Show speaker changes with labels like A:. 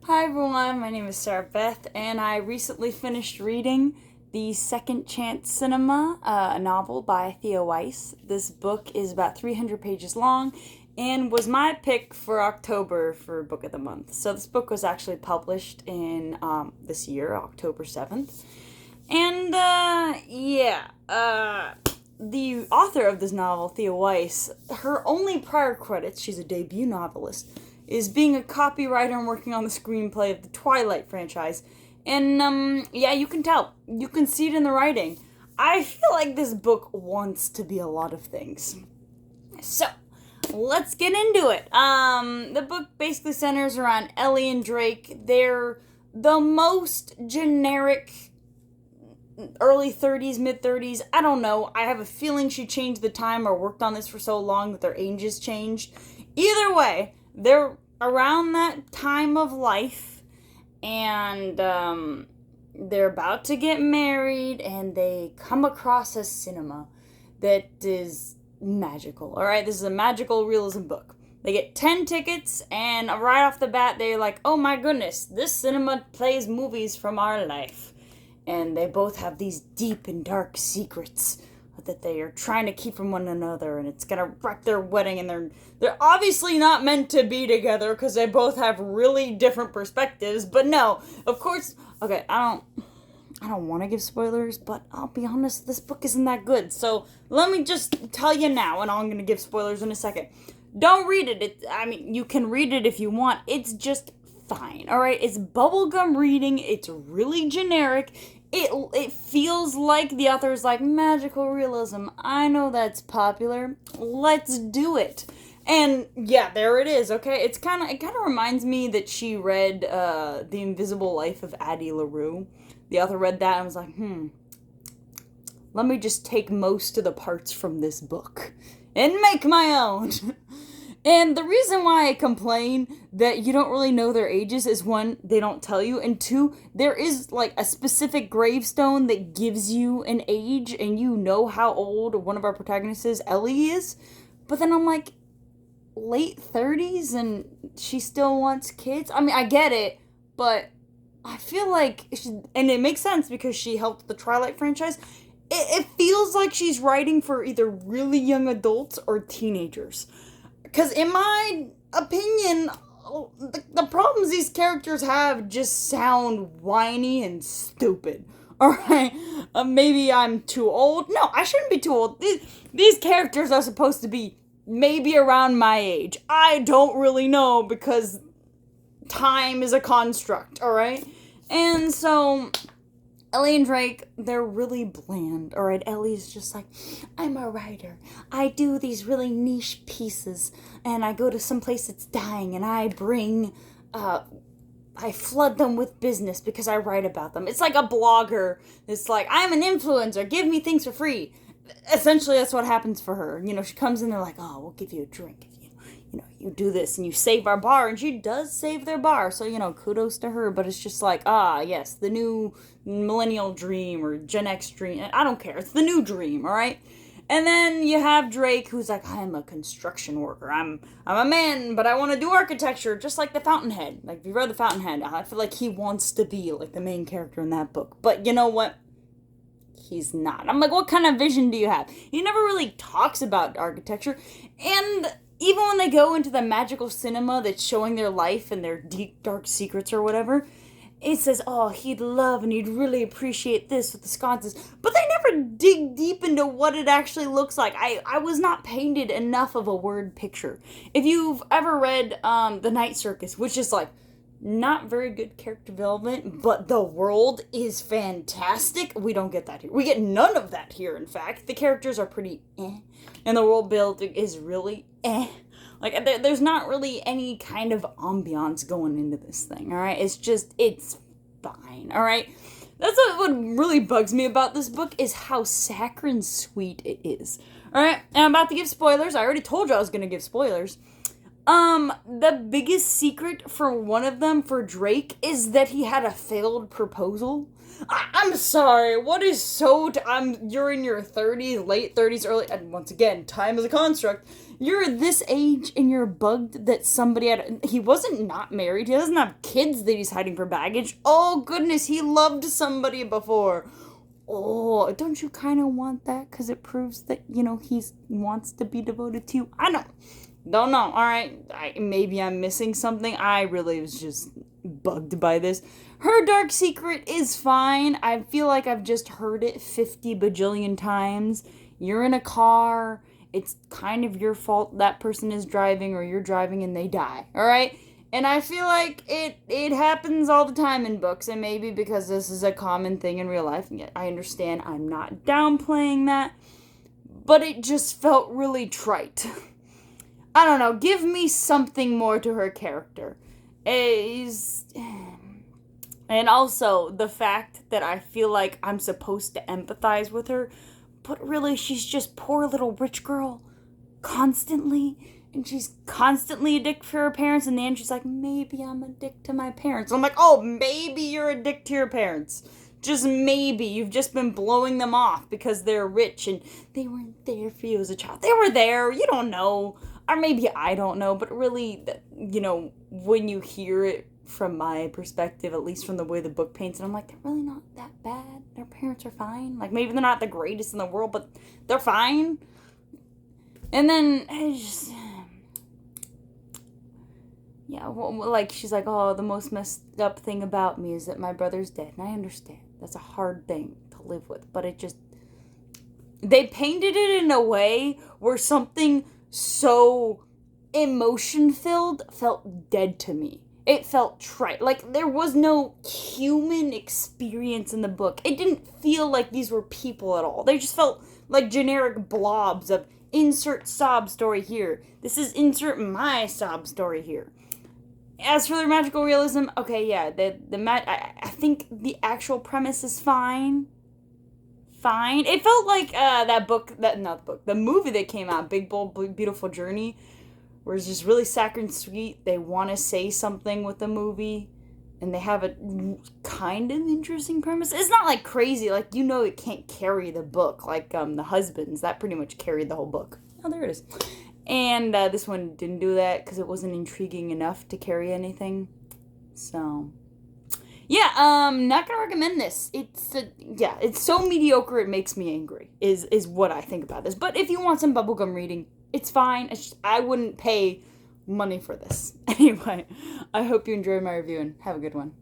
A: Hi everyone, my name is Sarah Beth, and I recently finished reading The Second Chance Cinema, a novel by Thea Weiss. This book is about 300 pages long and was my pick for October for Book of the Month. So this book was actually published in this year, October 7th. And the author of this novel, Thea Weiss, her only prior credits, she's a debut novelist, is being a copywriter and working on the screenplay of the Twilight franchise. And, you can tell. You can see it in the writing. I feel like this book wants to be a lot of things. So, let's get into it. The book basically centers around Ellie and Drake. They're the most generic early 30s, mid 30s. I don't know. I have a feeling she changed the time or worked on this for so long that their ages changed. Either way, they're around that time of life, and they're about to get married, and they come across a cinema that is magical. Alright, this is a magical realism book. They get 10 tickets, and right off the bat, they're like, oh my goodness, this cinema plays movies from our life. And they both have these deep and dark secrets that they are trying to keep from one another, and it's gonna wreck their wedding, and they're obviously not meant to be together because they both have really different perspectives. But no, of course, okay, I don't want to give spoilers, but I'll be honest, this book isn't that good. So let me just tell you now, and I'm gonna give spoilers in a second. Don't read it. You can read it if you want. It's just fine, alright? It's bubblegum reading. It's really generic. It feels like the author is like, magical realism. I know that's popular. Let's do it. And yeah, there it is, okay? It kind of reminds me that she read The Invisible Life of Addie LaRue. The author read that and was like, let me just take most of the parts from this book and make my own. And the reason why I complain that you don't really know their ages is, one, they don't tell you, and two, there is like a specific gravestone that gives you an age, and you know how old one of our protagonists is, Ellie is. But then I'm like, late 30s, and she still wants kids? I get it, but I feel like, and it makes sense because she helped the Twilight franchise, it feels like she's writing for either really young adults or teenagers. Because in my opinion, the problems these characters have just sound whiny and stupid. Alright? Maybe I'm too old. No, I shouldn't be too old. These characters are supposed to be maybe around my age. I don't really know because time is a construct, alright? And so Ellie and Drake, they're really bland, alright? Ellie's just like, I'm a writer. I do these really niche pieces, and I go to some place that's dying, and I flood them with business because I write about them. It's like a blogger. It's like, I'm an influencer. Give me things for free. Essentially, that's what happens for her. You know, she comes in, they're like, oh, we'll give you a drink if you do this, and you save our bar, and she does save their bar, so, kudos to her, but it's just like, yes, the new millennial dream, or Gen X dream, I don't care, it's the new dream, alright? And then you have Drake, who's like, I'm a construction worker, I'm a man, but I want to do architecture, just like the Fountainhead. Like, if you read the Fountainhead, I feel like he wants to be, like, the main character in that book, but you know what? He's not. I'm like, what kind of vision do you have? He never really talks about architecture, and even when they go into the magical cinema that's showing their life and their deep, dark secrets or whatever, it says, oh, he'd love and he'd really appreciate this with the sconces. But they never dig deep into what it actually looks like. I was not painted enough of a word picture. If you've ever read The Night Circus, which is like, not very good character development, but the world is fantastic. We don't get that here. We get none of that here, in fact. The characters are pretty and the world building is really Like, there's not really any kind of ambiance going into this thing, alright? It's fine, alright? That's what really bugs me about this book, is how saccharine sweet it is. Alright, and I'm about to give spoilers. I already told you I was going to give spoilers. The biggest secret for one of them, for Drake, is that he had a failed proposal. I'm sorry, what is you're in your 30s, late 30s, early, and once again, time is a construct. You're this age and you're bugged that he wasn't not married. He doesn't have kids that he's hiding for baggage. Oh, goodness, he loved somebody before. Oh, don't you kind of want that? Because it proves that, he wants to be devoted to you. I don't know. All right. Maybe I'm missing something. I really was just bugged by this. Her dark secret is fine. I feel like I've just heard it 50 bajillion times. You're in a car. It's kind of your fault that person is driving, or you're driving and they die. All right? And I feel like it happens all the time in books, and maybe because this is a common thing in real life. And yet I understand, I'm not downplaying that, but it just felt really trite. I don't know. Give me something more to her character. And also the fact that I feel like I'm supposed to empathize with her, but really she's just poor little rich girl constantly. And she's constantly a dick for her parents. In the end, she's like, maybe I'm a dick to my parents. I'm like, oh, maybe you're a dick to your parents. Just maybe. You've just been blowing them off because they're rich and they weren't there for you as a child. They were there. You don't know. Or maybe I don't know. But really, when you hear it from my perspective, at least from the way the book paints it, I'm like, they're really not that bad. Their parents are fine. Like, maybe they're not the greatest in the world, but they're fine. And then, she's like, oh, the most messed up thing about me is that my brother's dead. And I understand. That's a hard thing to live with. But they painted it in a way where something so emotion-filled felt dead to me. It felt trite. Like, there was no human experience in the book. It didn't feel like these were people at all. They just felt like generic blobs of insert sob story here. This is insert my sob story here. As for the magical realism, okay, yeah, I think the actual premise is fine. Fine. It felt like the movie that came out, Big Bold Beautiful Journey, where it's just really saccharine and sweet. They want to say something with the movie, and they have a kind of interesting premise. It's not like crazy, like, it can't carry the book, like The Husbands. That pretty much carried the whole book. Oh, there it is. And this one didn't do that because it wasn't intriguing enough to carry anything. So, yeah, not gonna recommend this. It's so mediocre it makes me angry, is what I think about this. But if you want some bubblegum reading, it's fine. It's just, I wouldn't pay money for this. Anyway, I hope you enjoyed my review and have a good one.